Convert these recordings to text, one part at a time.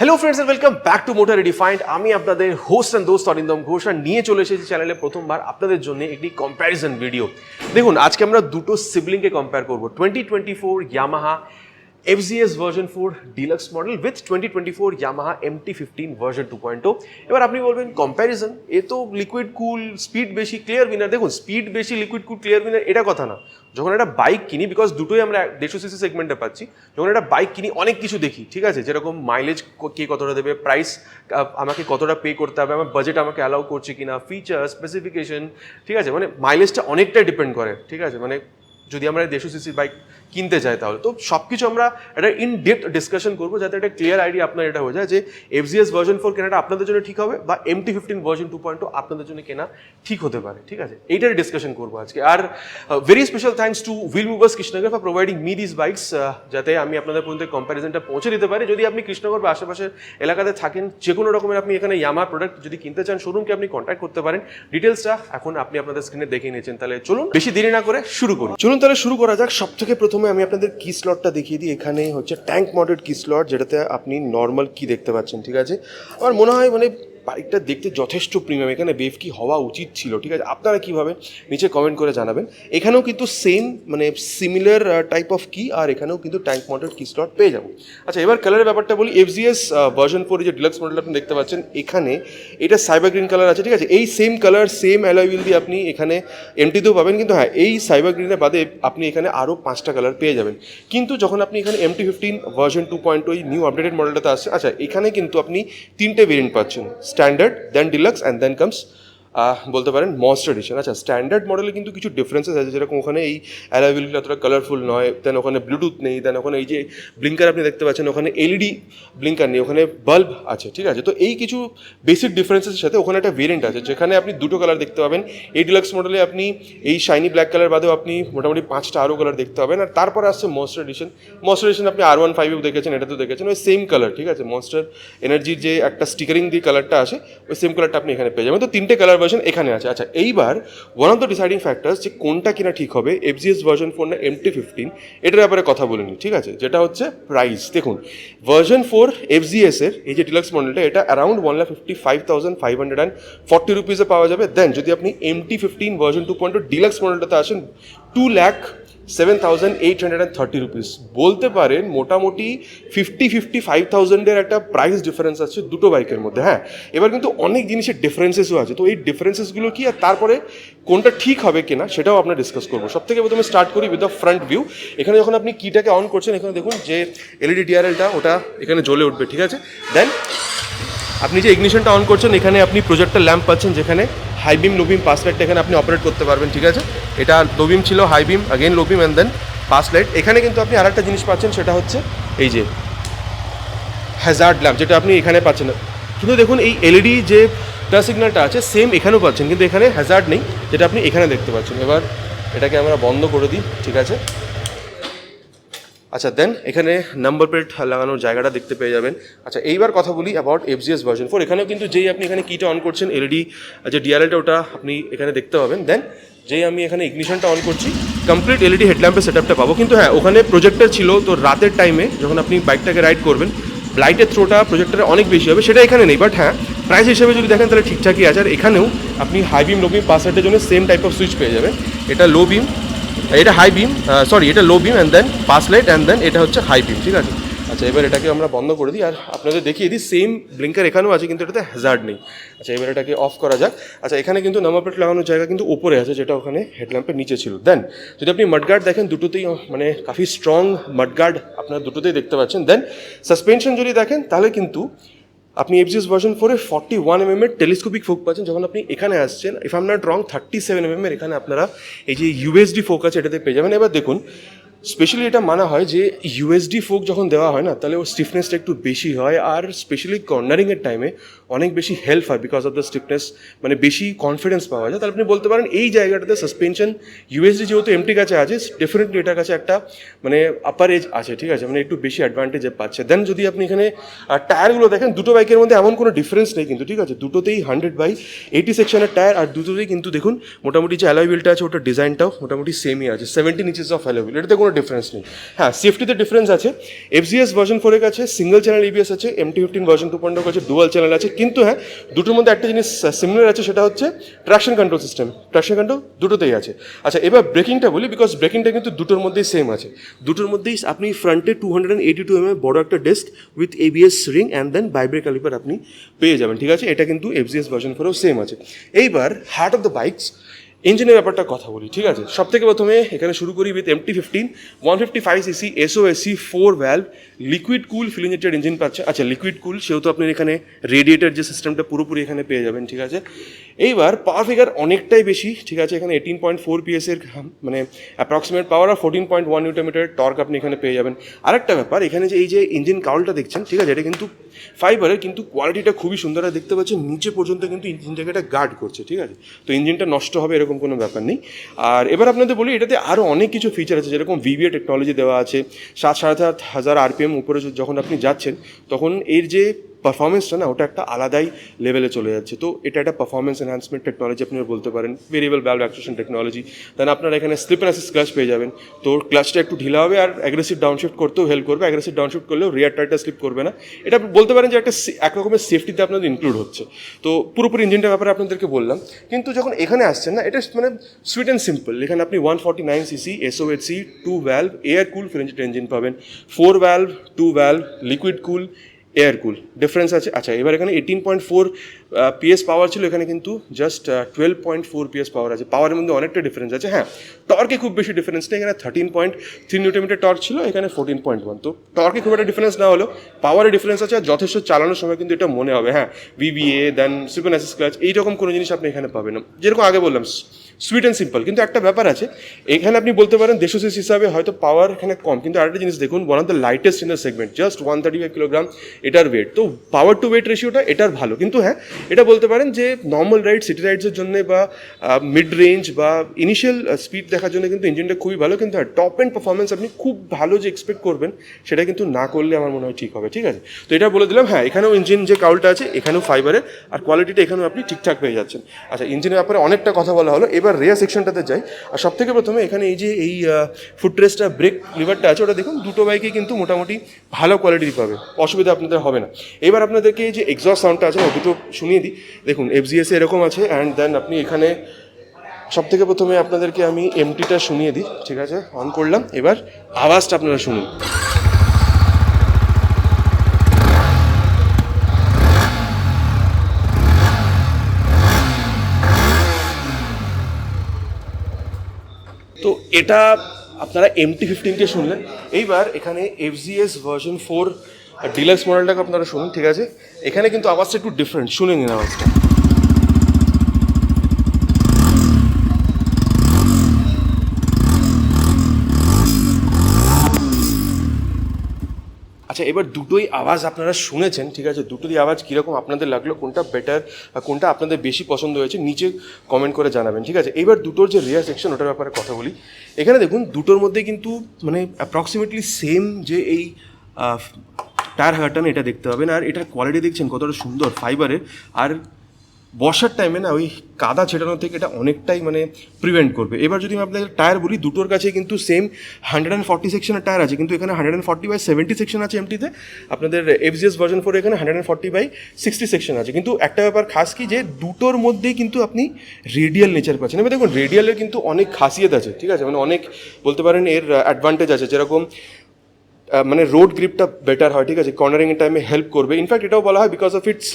Hello friends and welcome back to motor redefined. আমি আপনাদের host and দোস্ত অরিন্দম ঘোষ আর নিয়ে চলে এসেছি চ্যানেলে প্রথমবার আপনাদের জন্য একটি কম্প্যারিজন ভিডিও। দেখুন, আজকে আমরা দুটো সিবলিংকে কম্পেয়ার করবো, 2024 Yamaha FZS version 4 deluxe model with 2024 Yamaha MT-15 version 2.0। এবার আপনি বলবেন কম্প্যারিজন, এ তো লিকুইড কুল, স্পিড বেশি, ক্লিয়ার উইনার। দেখুন, স্পিড বেশি, লিকুইড কুল, ক্লিয়ার উইনার এটা কথা না। যখন একটা বাইক কিনি, বিকজ দুটোই আমরা 150cc সেগমেন্টে পাচ্ছি, যখন একটা বাইক কিনি অনেক কিছু দেখি, ঠিক আছে, যেরকম মাইলেজ কে কতটা দেবে, প্রাইস আমাকে কতটা পে করতে হবে, আমার বাজেট আমাকে অ্যালাউ করছে কিনা, ফিচার স্পেসিফিকেশন, ঠিক আছে, মানে মাইলেজটা অনেকটাই ডিপেন্ড করে, ঠিক আছে, মানে যদি আমরা 150cc বাইক কিনতে চাই তাহলে তো সব কিছু আমরা একটা ইন ডেপথ ডিসকাশন করবো, যাতে একটা ক্লিয়ার আইডিয়া আপনার এটা হয়ে যায় যে FZS ভার্সন 4 কেনাটা আপনাদের জন্য ঠিক হবে বা MT-15 ভার্সন 2.0 আপনাদের জন্য কেনা ঠিক হতে পারে, ঠিক আছে, এইটারই ডিসকাশন করবো আজকে। Are very special thanks to wheel movers Krishnanagar for providing me this bikes, যাতে আমি আপনাদের পর্যন্ত কম্প্যারিজনটা পৌঁছে দিতে পারি। যদি আপনি কৃষ্ণনগর বা আশেপাশের এলাকাতে থাকেন, যে কোনো রকমের আপনি এখানে ইয়ামাহা প্রোডাক্ট যদি কিনতে চান, শোরুমকে আপনি কন্ট্যাক্ট করতে পারেন। ডিটেলসটা এখন আপনি আপনাদের স্ক্রিনে দেখে নিয়েছেন, তাহলে চলুন বেশি দেরি না করে শুরু করি। চলুন তাহলে শুরু করা যাক। সব থেকে প্রথমে আমি আপনাদের কি স্লটটা দেখিয়ে দিই। এখানে হচ্ছে ট্যাঙ্ক মডেড কি স্লট, যেটাতে আপনি নর্মাল কি দেখতে পাচ্ছেন, ঠিক আছে। আমার মনে হয় মানে বাইকটা দেখতে যথেষ্ট প্রিমিয়াম, এখানে বেফ কি হওয়া উচিত ছিল, ঠিক আছে। আপনারা কীভাবে নিচে কমেন্ট করে জানাবেন। এখানেও কিন্তু সেম মানে সিমিলার টাইপ অফ কি, আর এখানেও কিন্তু ট্যাঙ্ক মডেল কি স্লট পেয়ে যাবো। আচ্ছা, এবার কালারের ব্যাপারটা বলি। FZS ভার্সন 4 যে ডিলাক্স মডেল আপনি দেখতে পাচ্ছেন, এখানে এটা সাইবার গ্রিন কালার আছে, ঠিক আছে। এই same colour same alloy wheel দিয়ে আপনি এখানে MT-তেও পাবেন, কিন্তু হ্যাঁ, এই সাইবার গ্রিনের বাদে আপনি এখানে আরও 5টা কালার পেয়ে যাবেন। কিন্তু যখন আপনি এখানে MT-15 ভার্সন 2.0 এই নিউ আপডেটেড মডেলটাতে আসছে, আচ্ছা, এখানে কিন্তু আপনি 3টে ভেরিয়েন্ট পাচ্ছেন, standard, then deluxe and then comes বলতে পারেন মনস্টার এডিশন। আচ্ছা, স্ট্যান্ডার্ড মডেলে কিন্তু কিছু ডিফারেন্সেস আছে, যেরকম ওখানে এই অ্যালয় হুইলগুলো অতটা কালারফুল নয়, দেন ওখানে ব্লুটুথ নেই, দেন ওখানে এই যে ব্লিঙ্কার আপনি দেখতে পাচ্ছেন, ওখানে LED ব্লিঙ্কার নেই, ওখানে বাল্ব আছে, ঠিক আছে। তো এই কিছু বেসিক ডিফারেন্সের সাথে ওখানে একটা ভেরিয়েন্ট আছে যেখানে আপনি দুটো কালার দেখতে পাবেন। এই ডিলাক্স মডেলে আপনি এই শাইনি ব্ল্যাক কালার বাদেও আপনি মোটামুটি 5টা আরও কালার দেখতে পাবেন। আর তারপরে আসছে মনস্টার এডিশন। মনস্টার এডিশন আপনি R15-এও দেখেছেন, এটাতেও দেখেছেন, ওই সেম কালার, ঠিক আছে। মনস্টার এনার্জির যে একটা স্টিকারিং দিয়ে কালারটা আসে, ওই সেম কালারটা আপনি এখানে পেয়ে যাবেন। তো 3টে কালার ভার্সন এখানে আছে। আচ্ছা, এইবার one of the deciding factors যে কোনটা কিনা ঠিক হবে, FZS ভার্সন 4 না MT-15, এটার ব্যাপারে কথা বলে নিই, ঠিক আছে। যেটা হচ্ছে প্রাইস। দেখুন, ভার্সন 4 FZS এর এই যে ডিলাক্স মডেলটা, এটা অ্যারাউন্ড 1,55,540 রুপিসে পাওয়া যাবে। দেন যদি আপনি MT-15 ভার্সন 2.0 ডিলাক্স মডেলটাতে আসেন, 2,07,830 রুপিস। বলতে পারেন মোটামুটি 55,000-এর একটা প্রাইস ডিফারেন্স আছে দুটো বাইকের মধ্যে। হ্যাঁ, এবার কিন্তু অনেক জিনিসের ডিফারেন্সেসও আছে। তো এই ডিফারেন্সেসগুলো কি, আর তারপরে কোনটা ঠিক হবে কিনা সেটাও আমরা ডিসকাস করবো। সব থেকে প্রথমে স্টার্ট করি উইথ দ্য ফ্রন্ট ভিউ। এখানে যখন আপনি কিটাকে অন করছেন, এখানে দেখুন যে LED DRLটা ওটা এখানে জ্বলে উঠবে, ঠিক আছে। দেন আপনি যে ইগনিশনটা অন করছেন, এখানে আপনি প্রজেক্টর ল্যাম্প পাচ্ছেন, যেখানে high beam, low beam, pass লাইটটা এখানে আপনি অপারেট করতে পারবেন, ঠিক আছে। এটা লো বিম ছিল, high beam, again low beam and then pass light. এখানে কিন্তু আপনি আরেকটা জিনিস পাচ্ছেন, সেটা হচ্ছে এই যে হ্যাজার্ড ল্যাম্প, যেটা আপনি এখানে পাচ্ছেন না। কিন্তু দেখুন, এই LED যে টাচ সিগন্যালটা আছে সেম এখানেও পাচ্ছেন, কিন্তু এখানে হ্যাজার্ড নেই, যেটা আপনি এখানে দেখতে পাচ্ছেন। এবার এটাকে আমরা বন্ধ করে দিই, ঠিক আছে। আচ্ছা, দেন এখানে নাম্বার প্লেট লাগানোর জায়গাটা দেখতে পেয়ে যাবেন। আচ্ছা, এইবার কথা বলি অ্যাবাউট FZS ভার্সন 4। এখানেও কিন্তু যেই আপনি এখানে কিটা অন করছেন, LED যে DRLটা ওটা আপনি এখানে দেখতে পাবেন। দেন যেই আমি এখানে ইগনিশনটা অন করছি, কমপ্লিট LED হেডল্যাম্পের সেটআপটা পাবো। কিন্তু হ্যাঁ, ওখানে প্রজেক্টর ছিল, তো রাতের টাইমে যখন আপনি বাইকটাকে রাইড করবেন, লাইটের থ্রোটা প্রজেক্টরে অনেক বেশি হবে, সেটা এখানে নেই। বাট হ্যাঁ, প্রাইস হিসেবে যদি দেখেন তাহলে ঠিকঠাকই আছে। আর এখানেও আপনি high beam, low beam, pass লাইটের জন্য সেম টাইপ অফ সুইচ পেয়ে যাবেন। এটা লো বিম, এটা হাই বিম, সরি এটা low beam and then pass light and then এটা হচ্ছে হাই বিম, ঠিক আছে। আচ্ছা, এবার এটাকে আমরা বন্ধ করে দিই আর আপনাদের দেখিয়ে দিই সেম ব্লিঙ্কার এখানেও আছে, কিন্তু এটাতে হ্যাজার্ড নেই। আচ্ছা, এবার এটাকে অফ করা যাক। আচ্ছা, এখানে কিন্তু নাম্বার প্লেট লাগানোর জায়গা কিন্তু উপরে আছে, যেটা ওখানে হেডল্যাম্পের নিচে ছিল। দেন যদি আপনি মাডগার্ড দেখেন, দুটোতেই মানে কাফি স্ট্রং মাডগার্ড আপনারা দুটোতেই দেখতে পাচ্ছেন। দেন সাসপেনশন যদি দেখেন, তাহলে কিন্তু আপনি FZS ভার্সন 4-এ 41mm টেলিস্কোপিক ফোক পাচ্ছেন। যখন আপনি এখানে আসছেন, if I am not wrong, 37mm এখানে আপনারা এই যে USD ফোক আছে এটাতে পেয়ে যাবেন। এবার দেখুন, স্পেশালি এটা মানা হয় যে USD ফোক যখন দেওয়া হয় না, তাহলে ওর স্টিফনেসটা একটু বেশি হয়, আর স্পেশালি কর্নারিংয়ের টাইমে অনেক বেশি হেল্প হয় বিকজ অফ দ্য স্টিফনেস, মানে বেশি কনফিডেন্স পাওয়া যায়। তাহলে আপনি বলতে পারেন এই জায়গাটাতে সাসপেনশন USD যেহেতু MT কাছে আছে, ডেফিনেটলি এটার কাছে একটা মানে আপার এজ আছে, ঠিক আছে, মানে একটু বেশি অ্যাডভান্টেজ পাচ্ছে। দেন যদি আপনি এখানে টায়ারগুলো দেখেন, দুটো বাইকের মধ্যে এমন কোনো ডিফারেন্স নেই কিন্তু, ঠিক আছে। দুটোতেই 100/80 সেকশনের টায়ার, আর দুটোতেই কিন্তু দেখুন মোটামুটি যে অ্যালয় হুইলটা আছে ওটার ডিজাইনটাও মোটামুটি সেমই আছে, 17 ইঞ্চেস অফ অ্যালয় হুইল, এটাতে কোনো ডিফারেন্স নেই। হ্যাঁ, সেফটিতে ডিফারেন্স আছে। এফজিএস ভার্সন 4 এর কাছে সিঙ্গেল চ্যানেল এবিএস আছে, MT-15 ভার্সন 2.0 কাছে ডুয়াল চ্যানেল আছে, কিন্তু হ্যাঁ দুটোর মধ্যে একটা জিনিস সিমিলার আছে, সেটা হচ্ছে traction control system. Traction control দুটোতেই আছে। আচ্ছা, এবার ব্রেকিংটা বলি, বিকজ ব্রেকিংটা কিন্তু দুটোর মধ্যেই সেম আছে। দুটোর মধ্যেই আপনি ফ্রন্টে 282 mm বড় একটা disc with ABS ring and then ByBre caliper আপনি পেয়ে যাবেন, ঠিক আছে? এটা কিন্তু এফজিএস ভার্সন 4এও সেম আছে। এইবার হার্ট অফ দ্য বাইকস, ইঞ্জিনের ব্যাপারটা কথা বলি, ঠিক আছে? সব থেকে প্রথমে এখানে শুরু করি with MT-15 155cc SOSC 4 valve liquid cool fuel injected engine পাচ্ছে। আচ্ছা, লিকুইড কুল সেহেতু আপনার এখানে রেডিয়েটার যে সিস্টেমটা পুরোপুরি এখানে পেয়ে যাবেন, ঠিক আছে? এইবার পাওয়ার ফিগার অনেকটাই বেশি, ঠিক আছে? এখানে 18.4 PS এর মানে অ্যাপ্রক্সিমেট পাওয়ার আর 14.1 নিউটন-মিটার টর্ক আপনি এখানে পেয়ে যাবেন। আরেকটা ব্যাপার, এখানে যে এই যে ইঞ্জিন কাউলটা দেখছেন, ঠিক আছে, এটা কিন্তু ফাইবারের, কিন্তু কোয়ালিটিটা খুবই সুন্দর। আর দেখতে পাচ্ছেন নিচে পর্যন্ত কিন্তু ইঞ্জিনটাকে এটা গার্ড করছে, ঠিক আছে? তো ইঞ্জিনটা নষ্ট হবে এরকম কোনো ব্যাপার নেই। আর এবার আপনাদের বলি, এটাতে আরও অনেক কিছু ফিচার আছে, যেরকম VVA টেকনোলজি দেওয়া আছে। 7,500 RPM উপরে যখন আপনি যাচ্ছেন, তখন এর যে পারফরমেন্সটা না, ওটা একটা আলাদাই লেভেলে চলে যাচ্ছে। তো এটা একটা পারফরমেন্স এনহ্যান্সমেন্ট টেকনোলজি আপনি বলতে পারেন। Variable valve actuation technology. Then আপনারা এখানে স্লিপ অ্যান্ড অ্যাসিস্ট ক্লাচ পেয়ে যাবেন। তো ক্লাচটা একটু ঢিলা হবে আর অ্যাগ্রেসিভ ডাউনশিফট করতেও হেল্প করবে। অ্যাগ্রেসিভ ডাউনশিফট করলেও রিয়ার টায়ারটা স্লিপ করবে না। এটা বলতে পারেন যে একটা এক রকমের সেফটিতে আপনাদের ইনক্লুড হচ্ছে। তো পুরোপুরি ইঞ্জিনটার ব্যাপারে আপনাদেরকে বললাম। কিন্তু যখন এখানে আসছেন না, এটা মানে সুইট অ্যান্ড সিম্পল। এখানে আপনি 149cc SOHC 2 valve air cool fuel injected engine পাবেন। 4 valve 2 valve liquid cool air cool difference আছে। আচ্ছা, এবার এখানে 18.4 PS পাওয়ার ছিল, এখানে কিন্তু জাস্ট 12.4 PS পাওয়ার আছে। পাওয়ারের মধ্যে অনেকটা ডিফারেন্স আছে। হ্যাঁ, টর্কে খুব বেশি ডিফারেন্স নেই। এখানে 13.3 নিউটন-মিটার টর্ক ছিল, এখানে 14.1। তো টর্কে খুব একটা ডিফারেন্স না হলেও পাওয়ারের ডিফারেন্স আছে। আর যথেষ্ট চালানোর সময় কিন্তু এটা মনে হবে। হ্যাঁ, VVA then slip and assist clutch এইরকম কোনো জিনিস আপনি এখানে পাবেন না। যেরকম আগে বললাম, সুইট অ্যান্ড সিম্পল। কিন্তু একটা ব্যাপার আছে, এখানে আপনি বলতে পারেন 150cc হিসাবে হয়তো পাওয়ার এখানে কম, কিন্তু আরেকটা জিনিস দেখুন, one of the lightest in the segment, just 135 kilogram এটার ওয়েট। তো পাওয়ার টু ওয়েট রেশিওটা এটার ভালো। কিন্তু হ্যাঁ, এটা বলতে পারেন যে নর্মাল রাইড, সিটি রাইডসের জন্য বা মিড রেঞ্জ বা ইনিশিয়াল স্পিড দেখার জন্য কিন্তু ইঞ্জিনটা খুবই ভালো। কিন্তু হ্যাঁ, টপ এন্ড পারফরমেন্স আপনি খুব ভালো যে এক্সপেক্ট করবেন, সেটা কিন্তু না করলে আমার মনে হয় ঠিক হবে, ঠিক আছে? তো এটা বলে দিলাম। হ্যাঁ, এখানেও ইঞ্জিন যে কাউলটা আছে, এখানেও ফাইবারের, আর কোয়ালিটিটা এখানেও আপনি ঠিকঠাক পেয়ে যাচ্ছেন। আচ্ছা, ইঞ্জিনের ব্যাপারে অনেকটা কথা বলা হলো, এবার রেয়ার সেকশনটাতে যাই। আর সব থেকে প্রথমে এখানে এই যে এই ফুটরেস্টটা ব্রেক লিভারটা আছে, ওটা দেখুন দুটো বাইকে কিন্তু মোটামুটি ভালো কোয়ালিটির পাবে, অসুবিধা আপনাদের হবে না। এবার আপনাদেরকে এই যে এক্সস্ট সাউন্ডটা আছে, দুটো শুনিয়ে দিই। দেখুন FGS এরকম আছে, অ্যান্ড দেন আপনি এখানে সব থেকে প্রথমে আপনাদেরকে আমি MT-টা শুনিয়ে দিই, ঠিক আছে? অন করলাম, এবার আওয়াজটা আপনারা শুনুন। তো এটা আপনারা MT-15কে শুনলেন। এইবার এখানে FGS ভার্সন 4 ডিলাক্স মডেলটাকে আপনারা শুনুন, ঠিক আছে? এখানে কিন্তু আওয়াজটা একটু ডিফারেন্ট, শুনে নিন আওয়াজটা। আচ্ছা, এবার দুটোই আওয়াজ আপনারা শুনেছেন, ঠিক আছে? দুটোরই আওয়াজ কীরকম আপনাদের লাগলো, কোনটা বেটার, কোনটা আপনাদের বেশি পছন্দ হয়েছে, নিচে কমেন্ট করে জানাবেন, ঠিক আছে? এবার দুটোর যে রিয়ার সেকশন, ওটার ব্যাপারে কথা বলি। এখানে দেখুন দুটোর মধ্যে কিন্তু মানে অ্যাপ্রক্সিমেটলি সেম যে এই টায়ার হাগারটান, এটা দেখতে পাবেন। আর এটার কোয়ালিটি দেখছেন কতটা সুন্দর ফাইবারের। আর বর্ষার টাইমে না ওই কাদা ছেটানো থেকে এটা অনেকটাই মানে প্রিভেন্ট করবে। এবার যদি আমি আপনাদের টায়ার বলি, দুটোর কাছে কিন্তু সেম 140 সেকশনের টায়ার আছে, কিন্তু এখানে 140/70 সেকশন আছে MT-তে। আপনাদের FGS ভার্সন 4 এখানে 140/60 সেকশন আছে। কিন্তু একটা ব্যাপার খাস কি, যে দুটোর মধ্যেই কিন্তু আপনি রেডিয়াল নেচার পাচ্ছেন। এবার দেখুন রেডিয়ালের কিন্তু অনেক খাসিয়ত আছে, ঠিক আছে? মানে অনেক বলতে পারেন এর অ্যাডভান্টেজ আছে, যেরকম মানে রোড গ্রিপটা বেটার হয়, ঠিক আছে? কর্নারিংয়ের টাইমে হেল্প করবে। ইনফ্যাক্ট এটাও বলা হয় বিকজ অফ ইটস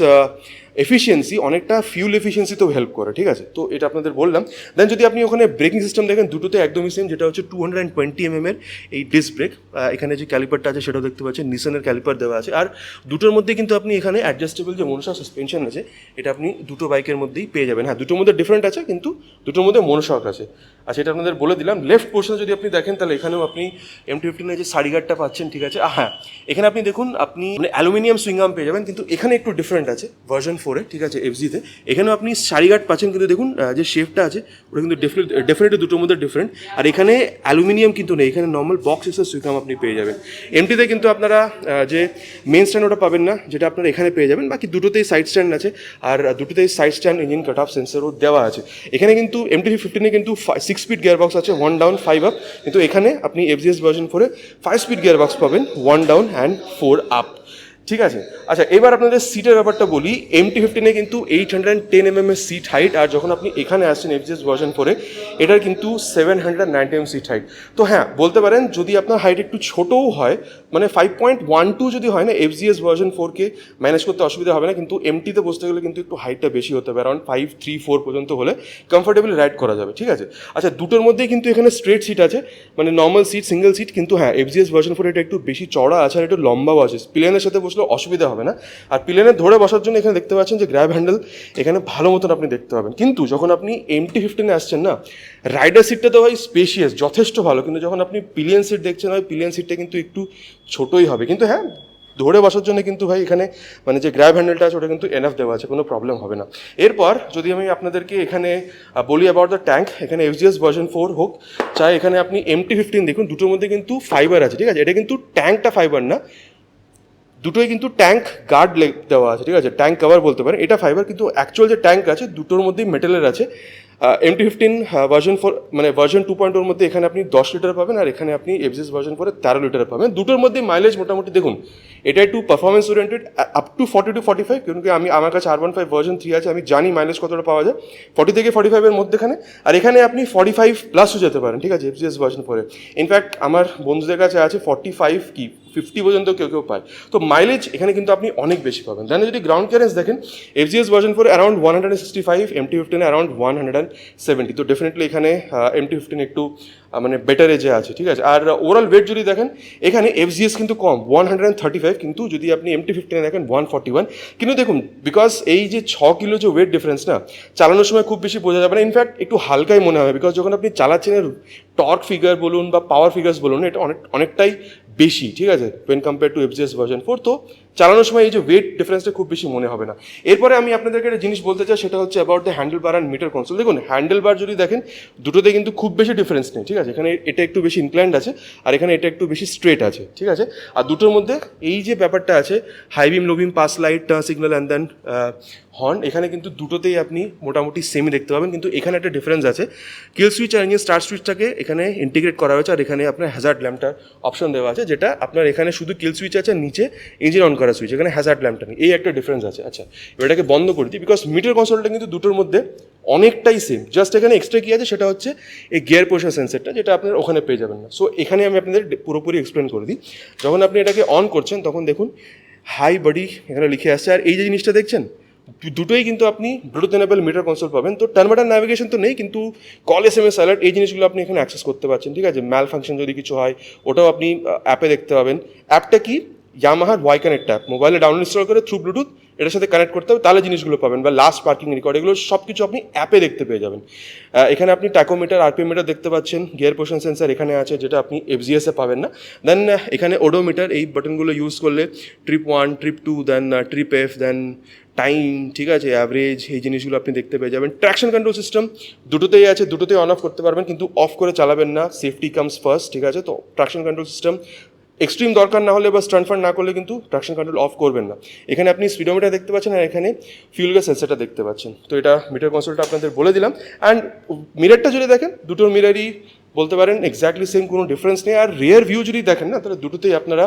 এফিসিয়েন্সি, অনেকটা ফিউল এফিসিয়েন্সিতেও হেল্প করে, ঠিক আছে? তো এটা আপনাদের বললাম। দেন যদি আপনি ওখানে ব্রেকিং সিস্টেম দেখেন, দুটোতে একদমই সেম, যেটা হচ্ছে 220 mm এর এই ডিস্ক ব্রেক। এখানে যে ক্যালিপারটা আছে সেটাও দেখতে পাচ্ছেন, নিসনের ক্যালিপার দেওয়া আছে। আর দুটোর মধ্যে কিন্তু আপনি এখানে অ্যাডজাস্টেবল যে মনোশক সাসপেনশন আছে, এটা আপনি দুটো বাইকের মধ্যেই পেয়ে যাবেন। হ্যাঁ, দুটোর মধ্যে ডিফারেন্ট আছে, কিন্তু দুটোর মধ্যে মনোশক আছে। আচ্ছা, এটা আপনাদের বলে দিলাম। লেফট পোর্শনে যদি আপনি দেখেন, তাহলে এখানেও আপনি MT-15 যে সারি গার্ডটা পাচ্ছেন, ঠিক আছে? হ্যাঁ, এখানে আপনি দেখুন, আপনি মানে অ্যালুমিনিয়াম সুইং আর্ম পেয়ে যাবেন, কিন্তু এখানে একটু ডিফারেন্ট আছে ভার্সন ফোরে, ঠিক আছে, এফজিতে। এখানেও আপনি সারি গার্ড পাচ্ছেন, কিন্তু দেখুন যে শেপটা আছে ওটা কিন্তু ডেফিনেটলি দুটোর মধ্যে ডিফারেন্ট। আর এখানে অ্যালুমিনিয়াম কিন্তু নেই, এখানে নর্মাল বক্স এক্সেস সুইকাম আপনি পেয়ে যাবেন। এমটিতে কিন্তু আপনারা যে মেন স্ট্যান্ড ওটা পাবেন না, যেটা আপনারা এখানে পেয়ে যাবেন। বাকি দুটোতেই সাইড স্ট্যান্ড আছে, আর দুটোতেই side stand engine cut off সেন্সারও দেওয়া আছে। এখানে কিন্তু MT-15 কিন্তু 6 স্পিড গিয়ার বক্স আছে, 1 ডাউন 5 আপ, কিন্তু এখানে আপনি FZS ভার্সন 4-এ 5 স্পিড গিয়ার বক্স পাবেন, 1 ডাউন অ্যান্ড 4 আপ। ঠিক আছে, আচ্ছা এবার আপনাদের সিটের ব্যাপারটা বলি। MT-15-এ কিন্তু 810 mm এর সিট হাইট, আর যখন আপনি এখানে আসছেন FZS ভার্সন 4-এ এটার কিন্তু 790 mm সিট হাইট। তো হ্যাঁ, বলতে পারেন যদি আপনার হাইট একটু ছোটও হয়, মানে 5.12 যদি হয় না, FZS ভার্সন 4-কে ম্যানেজ করতে অসুবিধা হবে না, কিন্তু MT-তে বসতে গেলে কিন্তু একটু হাইটটা বেশি হতে হবে, অ্যারাউন্ড 5.34 পর্যন্ত হলে কমফোর্টেবলি রাইড করা যাবে। ঠিক আছে, আচ্ছা দুটোর মধ্যেই কিন্তু এখানে স্ট্রেট সিট আছে, মানে নর্মাল সিট, সিঙ্গেল সিট, কিন্তু হ্যাঁ FZS ভার্সন 4 এটা একটু বেশি চড়া আছে আর একটু লম্বাও আছে, প্লেনের সাথে বসলে অসুবিধা হবে না। আর প্লেনে ধরে বসার জন্য এখানে দেখতে পাচ্ছেন যে গ্র্যাব হ্যান্ডেল এখানে ভালো মতন আপনি দেখতে পাবেন। কিন্তু যখন আপনি MT-15-এ আসছেন না, রাইডার সিটটা তো ভাই স্পেশিয়াস, যথেষ্ট ভালো, কিন্তু যখন আপনি পিলিয়ন সিট দেখছেন ভাই, পিলিয়ন সিটটা কিন্তু একটু ছোটোই হবে। কিন্তু হ্যাঁ, ধরে বসার জন্য কিন্তু ভাই এখানে মানে যে গ্র্যাব হ্যান্ডেলটা আছে ওটা কিন্তু এনাফ দেওয়া আছে, কোনো প্রবলেম হবে না। এরপর যদি আমি আপনাদেরকে এখানে বলি অ্যাবাউট দ্য ট্যাঙ্ক, এখানে FZS ভার্সন 4 হোক চাই এখানে আপনি MT-15 দেখুন, দুটোর মধ্যে কিন্তু ফাইবার আছে। ঠিক আছে, এটা কিন্তু ট্যাঙ্কটা ফাইবার না, দুটোই কিন্তু ট্যাঙ্ক গার্ড দেওয়া আছে। ঠিক আছে, ট্যাঙ্ক কভার বলতে পারেন, এটা ফাইবার, কিন্তু অ্যাকচুয়াল যে ট্যাঙ্ক আছে দুটোর মধ্যেই মেটালের আছে। MT-15 ভার্সন 4 মানে ভার্সন 2.0-এর মধ্যে এখানে আপনি 10 লিটার পাবেন, আর এখানে আপনি FZS ভার্সন 4-এ 13 লিটার পাবেন। দুটোর মধ্যে মাইলেজ মোটামুটি দেখুন, এটা একটু performance oriented, up to 40 to 45, কিন্তু আমার কাছে R15 ভার্সন 3 আছে, আমি জানি মাইলেজ কতটা পাওয়া যায়, 40 থেকে 45-এর মধ্যেখানে। আর এখানে আপনি 45+ যেতে পারেন। ঠিক আছে, FZS ভার্সন 4-এ ইনফ্যাক্ট আমার বন্ধুদের কাছে আছে 45 কি 50 পর্যন্ত কেউ কেউ পায়। তো মাইলেজ এখানে কিন্তু আপনি অনেক বেশি পাবেন। দেন যদি গ্রাউন্ড ক্লিয়ারেন্স দেখেন, FZS version 4 around 165, MT-15 around 170। তো ডেফিনেটলি এখানে MT-15 একটু মানে বেটার এজে আছে। ঠিক আছে, আর ওভারঅল ওয়েট যদি দেখেন এখানে FZS কিন্তু কম, 135, কিন্তু যদি আপনি MT-15 দেখেন 141। কিন্তু দেখুন, বিকজ এই যে 6 কিলো যে ওয়েট ডিফারেন্স না, চালানোর সময় খুব বেশি বোঝা যাবে না, ইনফ্যাক্ট একটু হালকাই মনে হবে, বিকজ যখন আপনি চালাচ্ছেন এর টর্ক ফিগার বলুন বা পাওয়ার ফিগার্স বলুন, এটা অনেকটাই বেশি। ঠিক আছে, when compare to FZS version 4, তো চালানোর সময় এই যে ওয়েট ডিফারেন্সটা খুব বেশি মনে হবে না। এরপরে আমি আপনাদেরকে একটা জিনিস বলতে চাই, সেটা হচ্ছে about the handle bar and metre console. দেখুন হ্যান্ডেল বার যদি দেখেন দুটোতে কিন্তু খুব বেশি ডিফারেন্স নেই। ঠিক আছে, এখানে এটা একটু বেশি ইনক্লাইন্ড আছে, আর এখানে এটা একটু বেশি স্ট্রেট আছে। ঠিক আছে, আর দুটোর মধ্যে এই যে ব্যাপারটা আছে, high beam, low beam, pass light, turn signal and then horn, এখানে কিন্তু দুটোতেই আপনি মোটামুটি সেমই দেখতে পাবেন, কিন্তু এখানে একটা ডিফারেন্স আছে। কিল সুইচ আর ইঞ্জিন স্টার্ট সুইচটাকে এখানে ইন্টিগ্রেট করা হয়েছে, আর এখানে আপনার হ্যাজার্ড ল্যাম্পটার অপশন দেওয়া আছে, যেটা আপনার এখানে শুধু কিল সুইচ আছে, নিচে ইঞ্জিন অন করা সুইচ, এখানে হ্যাজার্ড ল্যাম্পটা নেই, এই একটা ডিফারেন্স আছে। আচ্ছা এটাকে বন্ধ করে দিই, বিকজ মিটার কনসোলটা কিন্তু দুটোর মধ্যে অনেকটাই সেম, জাস্ট এখানে এক্সট্রা কী আছে সেটা হচ্ছে এই গিয়ার পোজিশন সেন্সারটা, যেটা আপনার ওখানে পেয়ে যাবেন না। সো এখানে আমি আপনাদের পুরোপুরি এক্সপ্লেন করে দিই। যখন আপনি এটাকে অন করছেন তখন দেখুন হাই বডি এখানে লিখে আসছে, আর এই যে জিনিসটা দেখছেন দুটোই কিন্তু আপনি ব্লুটুথ এনেবল মিটার কনসোল পাবেন। তো টার্ন বাটন ন্যাভিগেশন তো নেই, কিন্তু কল, SMS, অ্যালার্ট এই জিনিসগুলো আপনি এখানে অ্যাক্সেস করতে পারছেন। ঠিক আছে, ম্যাল ফাংশন যদি কিছু হয় ওটাও আপনি অ্যাপে দেখতে পাবেন। অ্যাপটা কি, ইয়ামাহার ওয়াই কানেক্ট অ্যাপ, মোবাইলে ডাউনলোড ইনস্টল করে থ্রু ব্লুটুথ এটার সাথে কানেক্ট করতে হবে, তাহলে জিনিসগুলো পাবেন, বা লাস্ট পার্কিং রেকর্ড, এগুলো সব কিছু আপনি অ্যাপে দেখতে পেয়ে যাবেন। এখানে আপনি ট্যাকোমিটার, RPM মিটার দেখতে পাচ্ছেন, গিয়ার পোজিশন সেন্সার এখানে আছে, যেটা আপনি FZS-এ পাবেন না। দেন এখানে ওডোমিটার, এই বাটনগুলো ইউজ করলে ট্রিপ 1, ট্রিপ 2, দেন ট্রিপ F, দেন টাইম, ঠিক আছে, অ্যাভারেজ, এই জিনিসগুলো আপনি দেখতে পেয়ে যাবেন। ট্র্যাকশন কন্ট্রোল সিস্টেম দুটোতেই আছে, দুটোতেই অন অফ করতে পারবেন, কিন্তু অফ করে চালাবেন না, সেফটি কামস ফার্স্ট। ঠিক আছে, তো ট্র্যাকশন কন্ট্রোল সিস্টেম এক্সট্রিম দরকার না হলে বা স্টান্ট ফান্ড না করলে কিন্তু ট্র্যাকশন কন্ট্রোল অফ করবেন না। এখানে আপনি স্পিডোমিটার দেখতে পাচ্ছেন, আর এখানে ফিউল গ্যাস সেন্সারটা দেখতে পাচ্ছেন। তো এটা মিটার কনসোলটা আপনাদের বলে দিলাম। অ্যান্ড মিরারটা যদি দেখেন, দুটোর মিরারই বলতে পারেন এক্স্যাক্টলি সেম, কোনো ডিফারেন্স নেই। আর রিয়ার ভিউ যদি দেখেন না, তাহলে দুটোতেই আপনারা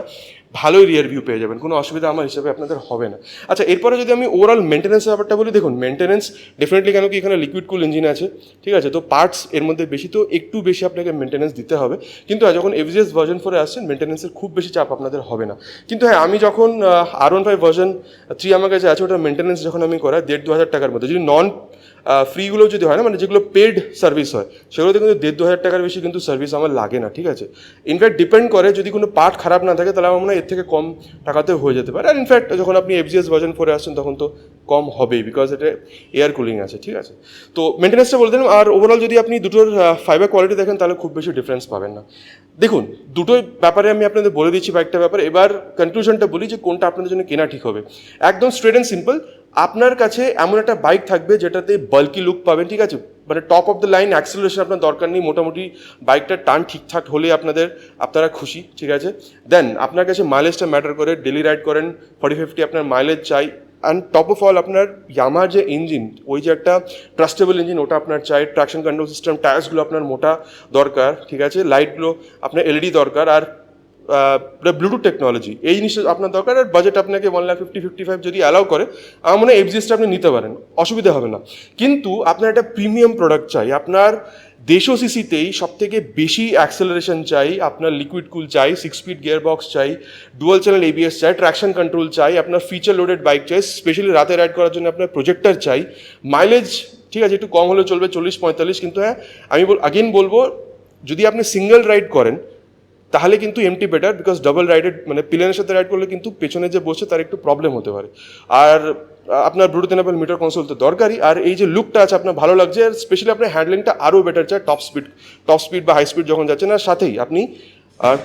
ভালোই রিয়ার ভিউ পেয়ে যাবেন, কোনো অসুবিধা আমার হিসাবে আপনাদের হবে না। আচ্ছা এরপরে যদি আমি ওভারঅল মেনটেন্যান্সের ব্যাপারটা বলি, দেখুন মেনটেন্যান্স ডেফিনেটলি, কেন কি এখানে লিকুইড কুল ইঞ্জিন আছে। ঠিক আছে, তো পার্টস এর মধ্যে বেশি, তো একটু বেশি আপনাকে মেনটেন্যান্স দিতে হবে। কিন্তু যখন FZS ভার্সন 4-এ আসছেন, মেনটেন্যান্সের খুব বেশি চাপ আপনাদের হবে না। কিন্তু হ্যাঁ, আমি যখন R15 ভার্সন 3 আমার কাছে আছে, ওটা মেনটেন্যান্স যখন আমি করাই 1,500 টাকার মধ্যে, যদি নন ফ্রিগুলো যদি হয় না, মানে যেগুলো পেড সার্ভিস হয়, সেগুলোতে কিন্তু 1,500 টাকার বেশি কিন্তু সার্ভিস আমার লাগে না। ঠিক আছে, ইনফ্যাক্ট ডিপেন্ড করে, যদি কোনো পার্ট খারাপ না থাকে তাহলে আমার মনে হয় এর থেকে কম টাকাতেও হয়ে যেতে পারে। আর ইনফ্যাক্ট যখন আপনি FZS ভার্সন 4-এ আসছেন তখন তো কম হবেই, বিকজ এটা এয়ার কুলিং আছে। ঠিক আছে, তো মেনটেন্যান্সটা বলে দিলাম। আর ওভারঅল যদি আপনি দুটোর ফাইবার কোয়ালিটি দেখেন, তাহলে খুব বেশি ডিফারেন্স পাবেন না। দেখুন দুটোই ব্যাপারে আমি আপনাদের বলে দিচ্ছি বাইকটার ব্যাপারে। এবার কনক্লুশনটা বলি যে কোনটা আপনাদের জন্য কেনা ঠিক হবে। একদম স্ট্রেট অ্যান্ড সিম্পল, আপনার কাছে এমন একটা বাইক থাকবে যেটাতে বাল্কি লুক পাবেন, ঠিক আছে, মানে top of the line acceleration আপনার দরকার নেই, মোটামুটি বাইকটার টান ঠিকঠাক হলে আপনারা খুশি, ঠিক আছে। দেন আপনার কাছে মাইলেজটা ম্যাটার করে, ডেলি রাইড করেন 40-50 আপনার মাইলেজ চাই। অ্যান্ড টপ অফ অল আপনার ইয়ামার যে ইঞ্জিন, ওই যে একটা ট্রাস্টেবল ইঞ্জিন, ওটা আপনার চাই। ট্রাকশন কন্ট্রোল সিস্টেম, টায়ার্সগুলো আপনার মোটা দরকার, ঠিক আছে, লাইটগুলো আপনার এলইডি দরকার, আর ব্লুটুথ টেকনোলজি, এই জিনিসটা আপনার দরকার। আর বাজেট আপনাকে 1,50,55 যদি অ্যালাউ করে, আমার মনে হয় এফজিএসটা আপনি নিতে পারেন, অসুবিধা হবে না। কিন্তু আপনার একটা প্রিমিয়াম প্রোডাক্ট চাই, আপনার 150 সিসিতেই সব থেকে বেশি অ্যাক্সেলারেশন চাই, আপনার লিকুইড কুল চাই, 6 স্পিড গিয়ার বক্স চাই, ডুয়াল চ্যানেল এবিএস চাই, ট্র্যাকশন কন্ট্রোল চাই, আপনার ফিচার লোডেড বাইক চাই, স্পেশালি রাতে রাইড করার জন্য আপনার প্রজেক্টর চাই। মাইলেজ ঠিক আছে একটু কম হলে চলবে, 40-45, কিন্তু হ্যাঁ আমি আগেন বলবো, যদি আপনি সিঙ্গেল রাইড করেন তাহলে কিন্তু এমটি বেটার, বিকজ ডাবল রাইডেড মানে পিলারের সাথে রাইড করলে কিন্তু পেছনে যে বসে তার একটু প্রবলেম হতে পারে। আর আপনার ব্লুটুথ এনেবল মিটার কনসোল তো দরকারই, আর এই যে লুকটা আছে আপনার ভালো লাগছে, আর স্পেশালি আপনার হ্যান্ডলিংটা আরও বেটার চাই টপ স্পিড বা হাই স্পিড যখন যাচ্ছেন, আর সাথেই আপনি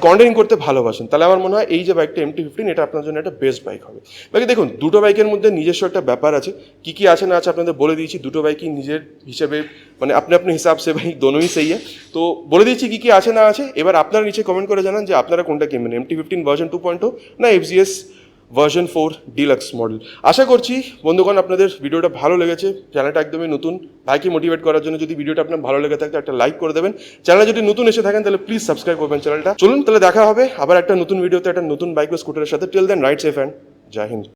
কন্ডেনিং করতে ভালোবাসেন, তাহলে আমার মনে হয় এই যে বাইকটা MT-15 এটা আপনার জন্য একটা বেস্ট বাইক হবে। বাকি দেখুন, দুটো বাইকের মধ্যে নিজস্ব একটা ব্যাপার আছে, কী কী আছে না আছে আপনাদের বলে দিয়েছি। দুটো বাইকই নিজের হিসেবে মানে আপনি হিসাব সে ভাই দোনোই সেই তো বলে দিয়েছি কী কী আছে না আছে। এবার আপনারা নিচে কমেন্ট করে জানান যে আপনারা কোনটা কিনবেন, MT-15 ভার্সন 2.0 না FZS ভার্সন 4 ডিলাক্স মডেল। আশা করছি বন্ধুগণ আপনাদের ভিডিওটা ভালো লেগেছে। চ্যানেলটা একদমই নতুন, ভাইকে মোটিভেট করার জন্য যদি ভিডিওটা আপনার ভালো লেগে থাকে একটা লাইক করে দেবেন। চ্যানেলে যদি নতুন এসে থাকেন তাহলে প্লিজ সাবস্ক্রাইব করবেন চ্যানেলটা। চলুন তাহলে দেখা হবে আবার একটা নতুন ভিডিওতে একটা নতুন বাইক বা স্কুটারের সাথে। Till then ride safe and Jai Hind.